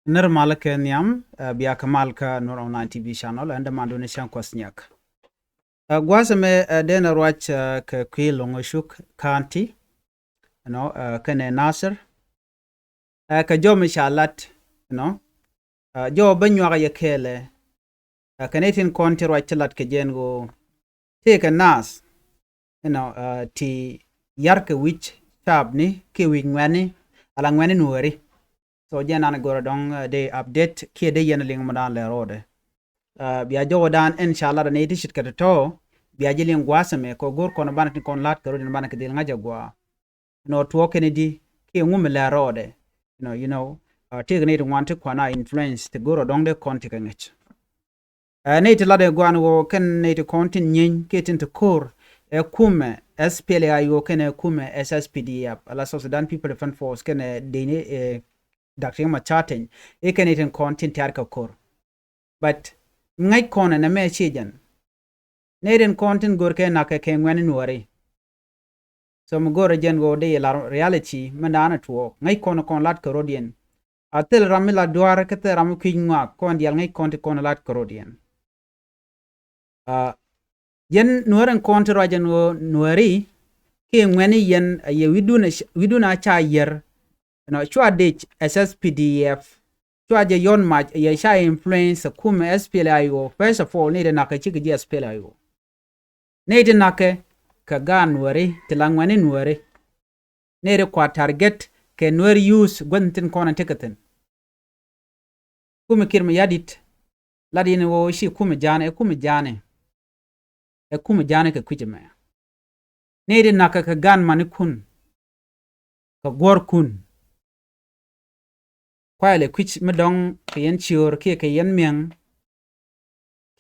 Ner malaka niam biya kamalka Nuer online TV channel and mando ne shan kwasnyak. Gwasame dena rwach ka kwilongo shuk county kene Nasser ka jo mishalat jo banyo ga yakele kanetin konti rwach lat ka jengo te ka nas ti yarka wich tabni ki wingwani ala ngwani nueri. So jena gora dong de update ki de yen ling madan le rode biya jowo dan inshallah da ne tishit ka to biya jilin gwasame ko gor kono banati kon lat ka rodin banaka dil ngaja gwa no to kennedy ki ngum le rode take ne want ko na influence te goro dong de konti ka ngech ne te lade gwan wo ken ne te konti nyin ketin te kor kume SPLA ken kume SSPDF ala South Sudan People Defense Force ken de ne Dr. Machaten, ekeniten kontin tiarka kor. But ngai kona na me chijan. Neden kontin gorke na ke ngwani nuari. So mgore jen go de la reality mandana tuo. Ngai kona kon lat korodian. Atel ramila duara kete ramu kingwa kon dial ngai konti kon lat korodian. Yen nuaren konti rajan nuari ke ngwani yen ye widuna cha yer. Chua ditch SSPDF chua je yon match ye sha influence kume SPLA first of all need na ka chiki je SPLA need na ka gan wari tilangwani nuari need kwa target ke nuari use gwantin kona tikatin kume kirma yadit ladini wo shi kume jane ka kwijime need na ka gan manikun ka gor kun kwale kwich medong kayen chior ke kayen miang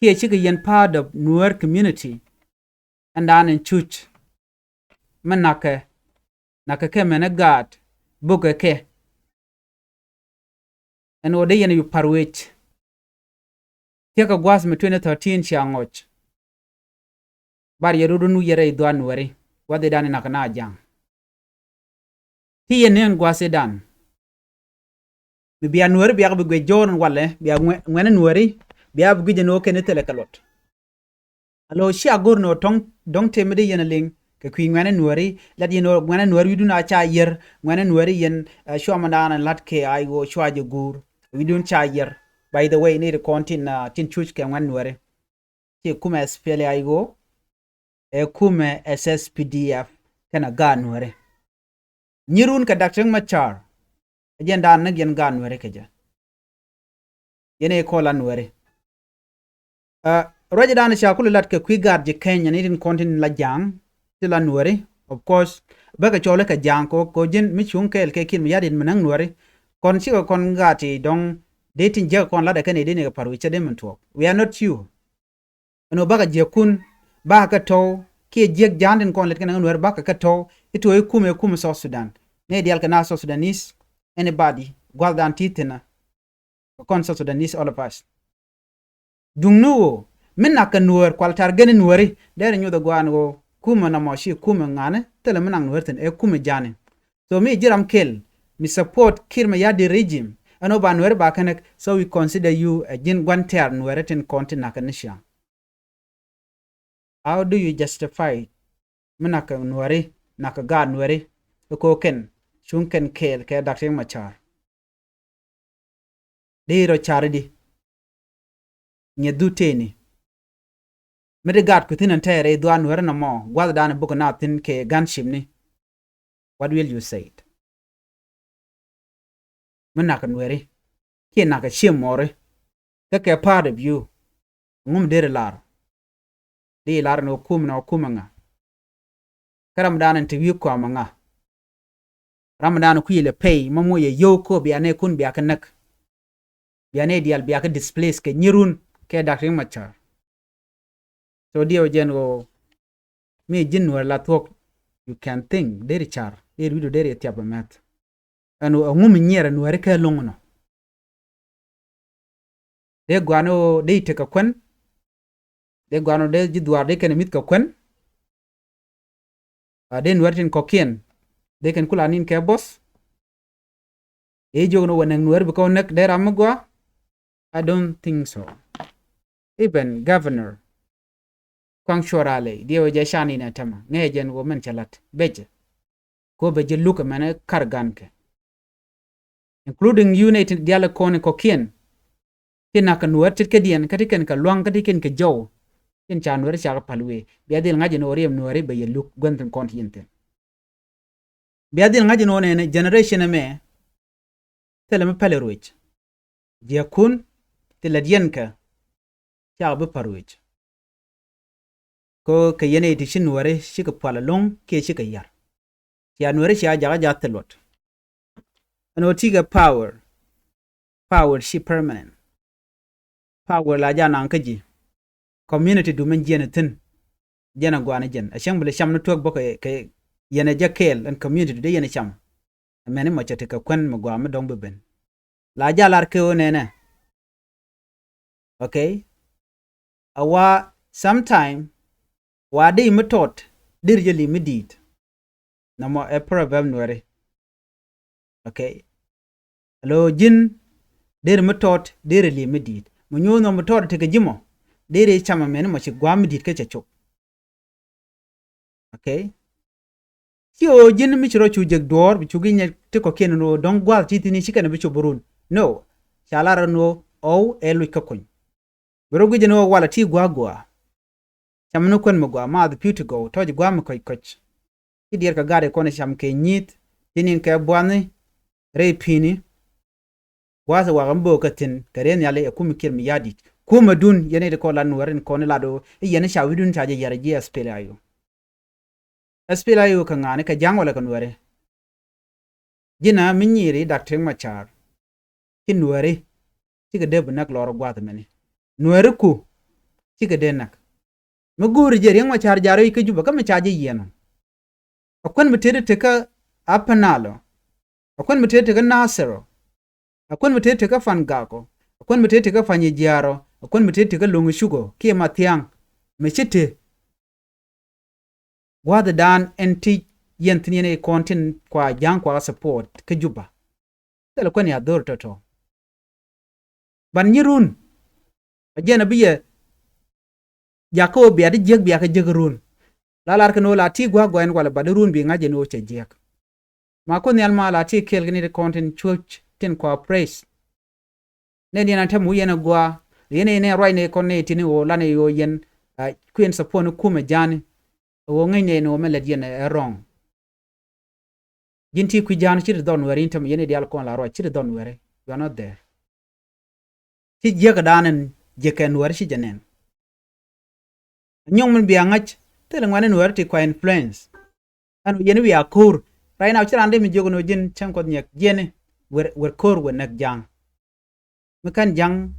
ke chi kayen part of Nuer community and an in chuch manaka ke menagat buga ke and ode yen yu parwech teka gwas me 2013 chiangoch bar yerudu nu yere idwa Nueri wade dani nakana jang ti yenen gwase dan biya Nueri biya bugwe joron wale biya ngwene Nueri biya bugwe no kene telekalot alo shi agor no tong dong temede yenaling ke kwi ngwene Nueri lad yeno ngwene Nueri widuna cha yer ngwene Nueri yen shwa mandana lat ke aigo shwa je gur widun cha yer. By the way need kontin tin chuch ke ngwene Nueri ti kuma SPLA aigo kume SSPDF kana ga Nueri nyirun ka dakcheng machar jen dan na gen gan Nueri keja yene ko la Nueri roje dan sha kulu lat ke kwigard je Kenya ni din kontin la jang ti la Nueri of course baga chole ka jang ko jin mi chung kel ke kin mi yadin manang Nueri kon si ko kon gati dong dating je kon la da kane dine ka paru che dem to we are not you no baga je kun ba ka to ke je jandin kon let kan Nueri ba ka to ito e kume South Sudan ne dial kana South Sudanese anybody gwaldan titina kon South Sudanese all of us dungnu minna ka Nuer kwaltar gene Nueri dere nyoda gwango kuma na moshi kuma ngane tele minang Nuerten kuma jane so mi jiram kel mi support kirma yadi regime ano ba Nueri ba kanek so we consider you a jin gwanter Nuerten kontin nakanisha. How do you justify minna ka Nueri naka ga Nueri ko ken chunken kel ke Dr. Machar diro charidi nye duteni medigat kutin entere dwan Nueri na mo gwad dan buko na tin ke ganship ni. What will you say it menaka Nueri ke naka chimore ke part of you ngum dere lar di lar no kuma nga karam dan interview ko amanga Ramadan ku yele pay mamo ye yoko biane kun biya kanak biane dial biya ka displace ke nyirun ke Dr. Machar so dio jengo me jinwar la Thok you can think deri char e video deri tiaba mat anu ngum nyera Nueri ke longono de gwano de te ka kwen de gwano de jidwar de ken mit ka kwen de Nuertin kokien they can kula nin ke boss e jogno wonang Nuer because nek there amugwa. I don't think so. Even governor Kwang Shorale dio je shani na tama ngejen wo men chalat beje ko beje luka mane karganke including united diala kone kokien tina kan Nuer titkedian katiken ka luang katiken ka jow kin chan Nuer cha palwe biadil ngaji no riem Nuer be luk gwantan kontinente biadil ngaji no ne generation me telem paleruich dia kun tiladienka cha be paruich ko ka yene ti shin Nuer shi ka pala long ke shi ka yar ya Nuer shi ajaga jatelot ano tiga power shi permanent power la jana ankaji community du men jena tin jena gwana jen ashang bele sham no tok boko ke yene jakel and community de yene sham mene mo chete ka kwen mo gwa mo dong beben la jalar ke onene okay awa sometime wa de metot dirjeli medit namo a problem Nuer okay lo jin der metot dirjeli medit mo nyono metot te ke jimo dere chama mene mo chi gwa medit ke chacho okay Kyo jin mi chiro chu jeg dor bi chugi nya te ko ken no don gwal ti tini chikana bi chuburun no chalara no o elu ka kun bro gije no wala ti gwa cham no kun mo gwa ma the beauty go to gwa mo koy koch ti der ka gare ko ne cham ke nyit tinin ka bwani re pini waza wa gambo ka tin karen yale e kum kir mi yadi kuma dun yene de ko lan warin ko ne lado yene shawidun taje yare ji aspelayo SPDF ka ngane ka jang wala ka Nuer jina minyiri Dr. Machar ki Nuer ti ga deb nak loro gwat meni Nuer ku ti ga de nak maguri je riek Machar jaro ke juba ka machaje yeno akon mutede te ka apanalo akon mutede te ka nasero akon mutede te ka fangako akon mutede te ka fanye jaro akon mutede te ka longu shugo ki matiang mechite wada dan enti yentine kontin kwa jang kwa support ke juba tele kwani ador toto ban nyirun ajena biye jako biya de jeg biya ke jegrun lalar ke no la ti gwa gwen wala badrun bi ngaje no che jek ma ko nyal ma la ti kel gni de content church tin kwa praise ne ni na tamu yena gwa yene ne roi ne konne tini o la ne yo yen queen support kuma jani wo ngene no mele yene wrong jinti ku jan ci don wari intam yene di alkon la ro ci don wari you are not there ci jega danen jeken wari ci janen nyong mun biya ngach tele ngwane wari ti kwa influence anu yene wi akur right now ci rande mi jogo no jin chan ko nyek jene wer kor wer nak jang mekan jang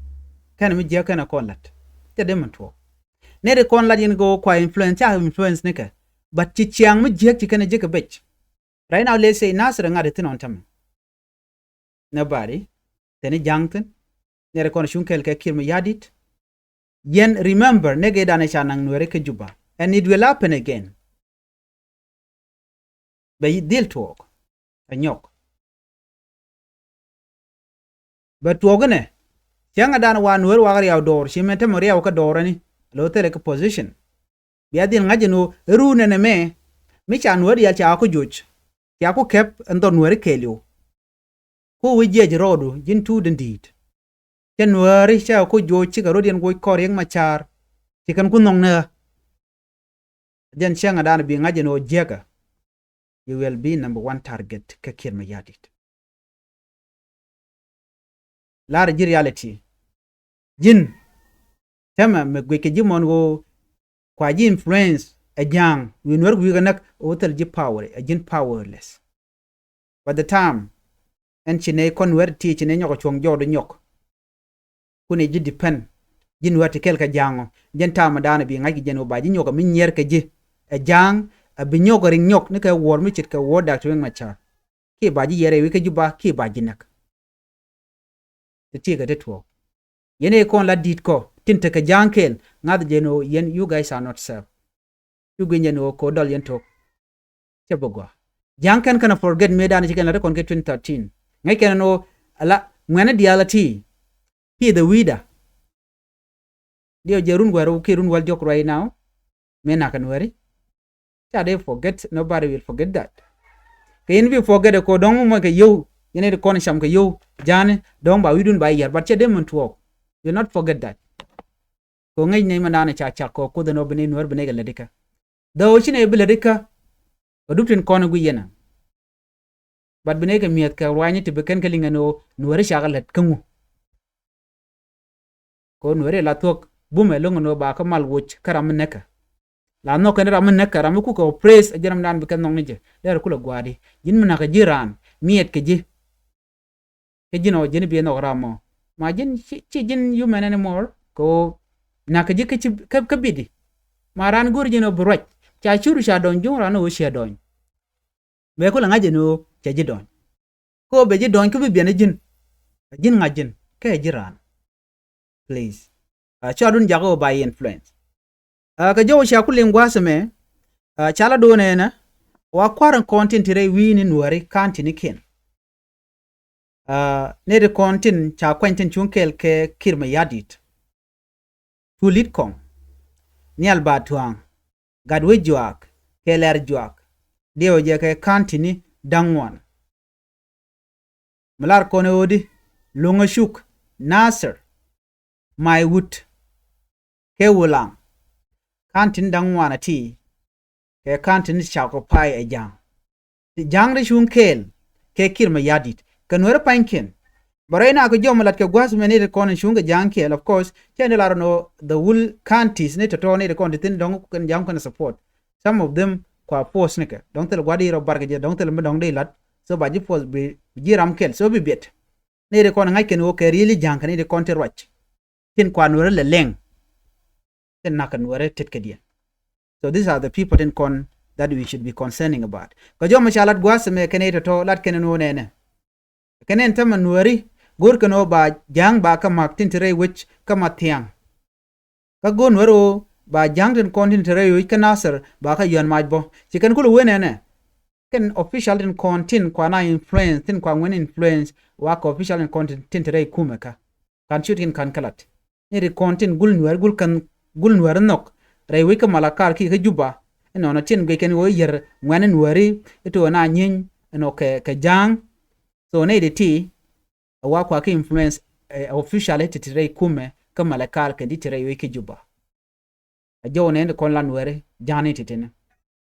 kan mi je kana konlat te dem to ne de konlat yen go kwa influence ne ka but ci chiang mi je ci kana je ka bech right now let's say nasir ngade tin on tam nobody tene jangten ne re kon shunkel ke kirma yadit yen remember nege dane chanang Nuer ke juba and it will happen again be deal talk anyok but wogane changa dan wa Nuer wa yaw dor shimete mo yaw ka dorani lo tele ke position biya din ngaje no rune ne me cha Nuer ya cha ko juj ya ko kep ndo Nuer kelio ko wije rodu jin tu dendit ken Nuer cha ko jo chi ga rodien go ko riek Machar ti kan ku nong na den changa dan bi ngaje no jega you will be number 1 target ka kirma yadit lar ji reality jin tema me gwe ke jimon go kwa ji influence a jang we Nuer wi ga nak hotel ji power a jin powerless by the time en chine kon wer ti chine nyoko chong jodo nyok kune ji depend jin wati kel ka jango jen tama dana bi ngaki jeno ba ji nyoko min nyer ka ji a jang a bi nyoko ring nyok ne ka wor mi chit ka wor Dr. Machar ki ba ji yere wi ka juba ki ba ji nak ti ga detwo yene kon la dit ko tinte ka jankel ngad jeno yen you guys are not served you gwenye ko dol yen tok tebogwa jankan kana forget me dana chicken la kon ke 2013 ngai ken no ala ngwana dialati he the weeder dio jerun gwaru kirun wal jok right now mena kan wari cha they forget, nobody will forget that kayin bi forget ko dong mo ke yo yene ko ni sham ke yo jane dong ba widun ba yer but che dem to you not forget that ko ngai ne manana cha ko the no bene Nuer bene ga ledika do chine bi ledika o duptin ko gu yena but bene ga miet ka wani te beken ka linga no Nuer shagalet kangu ko Nuer la tok bume longo no ba ka mal wuch karam neka la no kan ram neka ram ku ko praise ajaram dan beken nong nije der kula gwadi jin mena ka jiran miet ke ji ke jino jin bi no ramo ma jin ci jin human anymore ko na ka ji ka bidi maran gur jino broj cha churu sha don jung rano o sha don be ko la ngaje no cha ji don ko be ji don ku bi ne jin ngajin ke jiran please chadun jago by influence ka jowo sha kulin gwasame chala do ne na wa kwaran content re wini Nuer kanti ni ken ne de content cha kwentin chunkel ke kirma yadit tulit kong nial batwang gadwe juak keler juak dio je ke kanti ni dangwan malar kone odi lunga shuk Nasser my wood ke wulang kantin dangwan ati ke kantin chako pai e jang re shunkel ke kirma yadit kan Nuer panken barayna ko jomalat ke gwas menede kon shunga jankel of course chene larno the wool counties ne to ne kon tin dong kan jang kan support some of them kwa post ne ke dong tel gwadi ro barga je dong tel me dong de lat so baji post bi jiram kel so bi bet ne de kon ngai ken o ke really jang kan ne de kon ter wach tin kwa Nuer le leng tin nakan Nuer tet ke dia so these are the people in kon that we should be concerning about ko jom chalat gwas me ken to lat ken no ne kenen tama Nueri gur kano ba jang ba ka maktin tere which ka matiang ka gon wero ba jang den kontin tere which ka Nasser ba ka yon majbo chikan kulu wenene ken official den kontin kwa na influence tin kwa wen influence wa ka official den kontin tere kumeka kan shooting kan kalat ni kontin gul Nuer nok re which ka malakar ki ka juba eno na tin ge ken wo yer wen Nueri ito na nyin eno ke jang so ne de ti wa kwa ke influence official titire kume kama la kar ke ditire wiki juba ajo ne kon la Nuer jani titene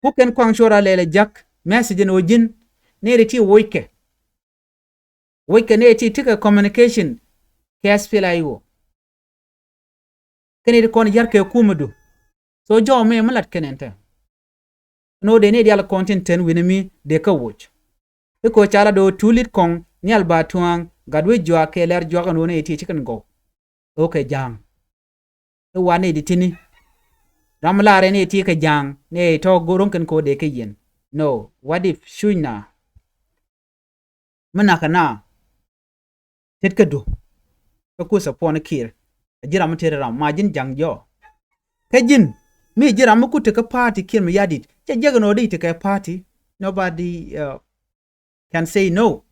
ku ken kwang shora lele jak message no jin ne de ti woike ne ti tika communication ke aspela yo kene de kon yar ke kumudu so jo me malat kenente no de ne dial content ten winimi de ka watch ko chala do tulit kong nial batwang gadwe jwa ke ler jwa no ne ti chicken go okay jang e wane di tini ramlare ne ti ka jang ne to goron kan ko de ke yen no what if shuina mana kana tet ka do ko sapon kir ajira mtere ram majin jang jo kajin mi jira mu te ka party kir mi yadit je no de te ka party nobody can say no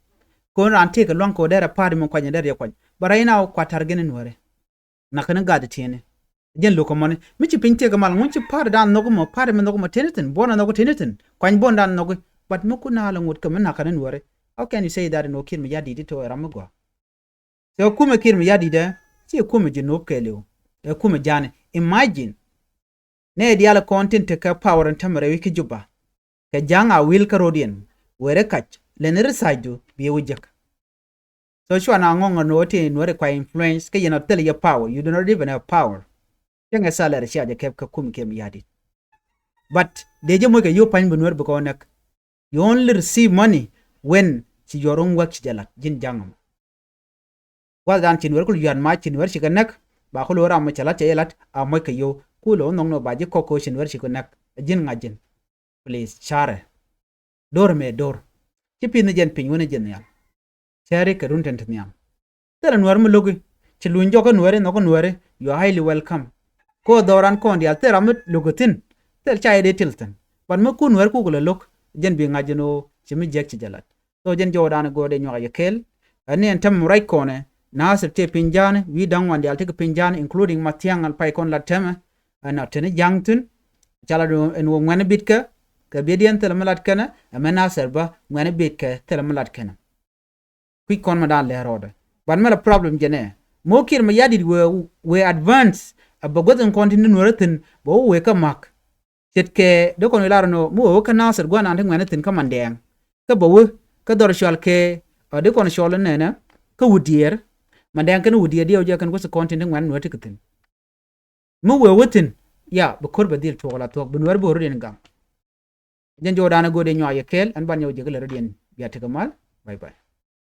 ko ran take a long ko dera party mo kwanya dera kwanya barayina kwa targene Nuer na kana gadi tiene jen loko mone michi pinte ga mal ngunchi party dan nogo mo party mo nogo mo teneten bona nogo teneten kwany bon dan nogo but muku na la ngut kam na kana Nuer how can you say that no kir mi yadi to ramagwa so kuma kir mi yadi da ci kuma jinop keleo e kuma jane imagine ne diala content ka power and tamare wiki juba ka janga wil karodian were kach lenere saidu bi wujak so shwa na ngongo no te Nuer kwa influence ke yana tell your power you do not even have power yenga salary shaje kep ka kum kem yadi but deje mo ke yo pan Nuer buko nak you only receive money when ci yoron work ci jalat jin jangam wa dan ci Nuer ko yan ma ci Nuer ci ka nak ba ko lora ma chalat yelat a mo ke yo ku lo nong no ba je ko ci Nuer ci ko nak jin ngajin please share dor me dor ci pin jen pin wona jen ya share ka run tent nyam tara Nuer mu logi ci luñ joko Nuer no ko Nuer you are highly welcome ko doran ko ndial tera mu logotin tel chaay de tiltan ban ma ku Nuer ku ko lok jen bi ngajino ci mi jek ci jalat so jen jodan go de nyoga yekel ani entam right kone nasir te pinjan wi dangwan de altik pinjan including matiang al pai kon la tema ana tene jangtun chala do en wo ngane bitka ka bedian tel malat kana amana serba ngane bitka tel malat kana quick kon madan le roda ban mala problem jene mokir ma yadi we advance abagoten continue noratin bo we ka mak setke do kon laro no mo ka nasir gwana ande ngane tin kamandeng ka bo ka dor shal ke de kon shol nena ka wudier mandeng kan wudier dio je kan ko se continue ngane no tikatin mo we wutin ya bu kor badil to wala to bu wer bo rodin gam jen jodana gode nyaa yekel an ban yow jegal rodin ya tikamal bye bye